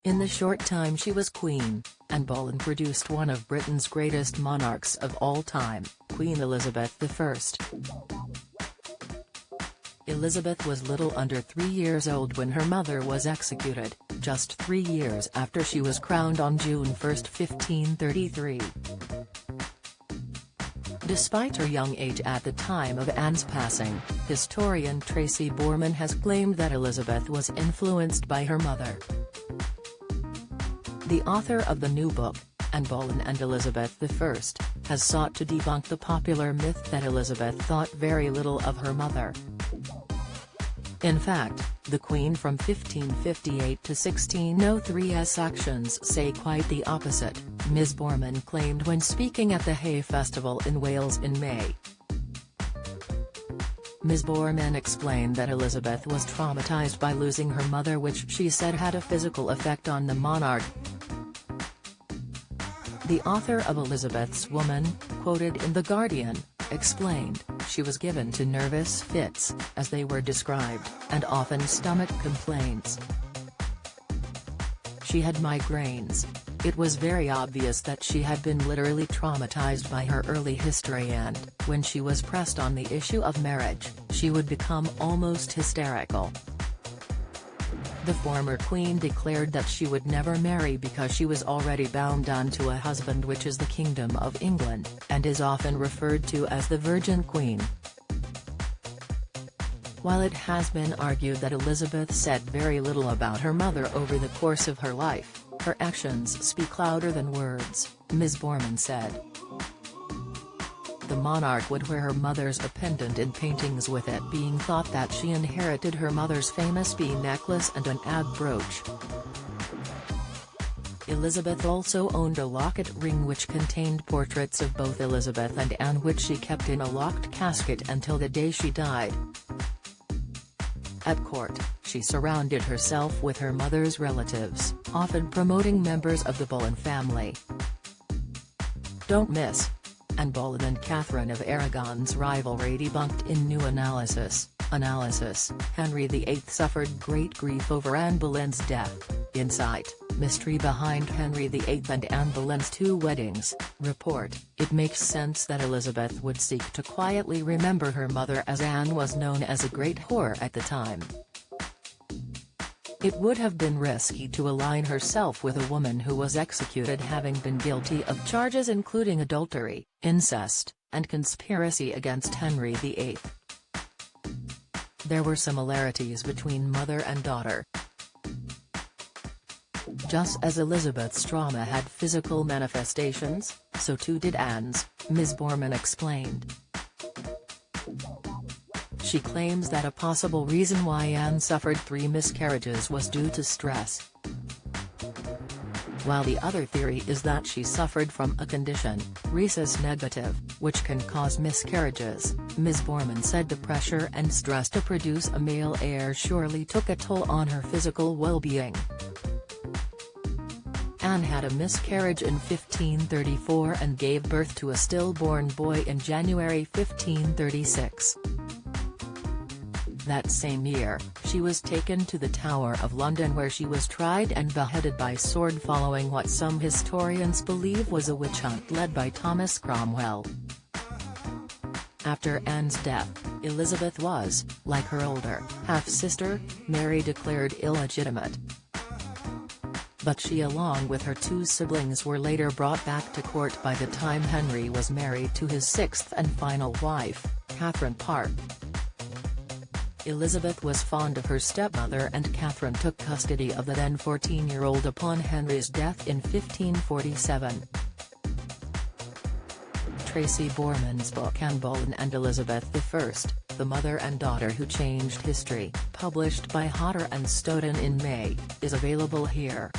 In the short time she was queen, Anne Boleyn produced one of Britain's greatest monarchs of all time, Queen Elizabeth I. Elizabeth was little under 3 years old when her mother was executed, just 3 years after she was crowned on June 1, 1533. Despite her young age at the time of Anne's passing, historian Tracy Borman has claimed that Elizabeth was influenced by her mother. The author of the new book, Anne Boleyn and Elizabeth I, has sought to debunk the popular myth that Elizabeth thought very little of her mother. In fact, the Queen from 1558 to 1603's actions say quite the opposite, Ms. Borman claimed when speaking at the Hay Festival in Wales in May. Ms. Borman explained that Elizabeth was traumatised by losing her mother, which she said had a physical effect on the monarch. The author of Elizabeth's Woman, quoted in The Guardian, explained, "She was given to nervous fits, as they were described, and often stomach complaints. She had migraines. It was very obvious that she had been literally traumatized by her early history, and, when she was pressed on the issue of marriage, she would become almost hysterical." The former queen declared that she would never marry because she was already bound unto a husband, which is the Kingdom of England, and is often referred to as the Virgin Queen. While it has been argued that Elizabeth said very little about her mother over the course of her life, her actions speak louder than words, Ms. Borman said. The monarch would wear her mother's pendant in paintings, with it being thought that she inherited her mother's famous bee necklace and an ab brooch. Elizabeth also owned a locket ring which contained portraits of both Elizabeth and Anne, which she kept in a locked casket until the day she died. At court, she surrounded herself with her mother's relatives, often promoting members of the Boleyn family. Don't miss Anne Boleyn and Catherine of Aragon's rivalry debunked in new analysis. Henry VIII suffered great grief over Anne Boleyn's death. Insight: mystery behind Henry VIII and Anne Boleyn's 2 weddings. Report: it makes sense that Elizabeth would seek to quietly remember her mother, as Anne was known as a great whore at the time. It would have been risky to align herself with a woman who was executed having been guilty of charges including adultery, incest, and conspiracy against Henry VIII. There were similarities between mother and daughter. Just as Elizabeth's trauma had physical manifestations, so too did Anne's, Ms. Borman explained. She claims that a possible reason why Anne suffered 3 miscarriages was due to stress, while the other theory is that she suffered from a condition, rhesus negative, which can cause miscarriages. Ms. Borman said the pressure and stress to produce a male heir surely took a toll on her physical well-being. Anne had a miscarriage in 1534 and gave birth to a stillborn boy in January 1536. That same year, she was taken to the Tower of London, where she was tried and beheaded by sword following what some historians believe was a witch hunt led by Thomas Cromwell. After Anne's death, Elizabeth was, like her older half-sister, Mary, declared illegitimate. But she, along with her 2 siblings, were later brought back to court by the time Henry was married to his 6th and final wife, Catherine Parr. Elizabeth was fond of her stepmother, and Catherine took custody of the then 14-year-old upon Henry's death in 1547. Tracy Borman's book Anne Boleyn and Elizabeth I, The Mother and Daughter Who Changed History, published by Hodder and Stoughton in May, is available here.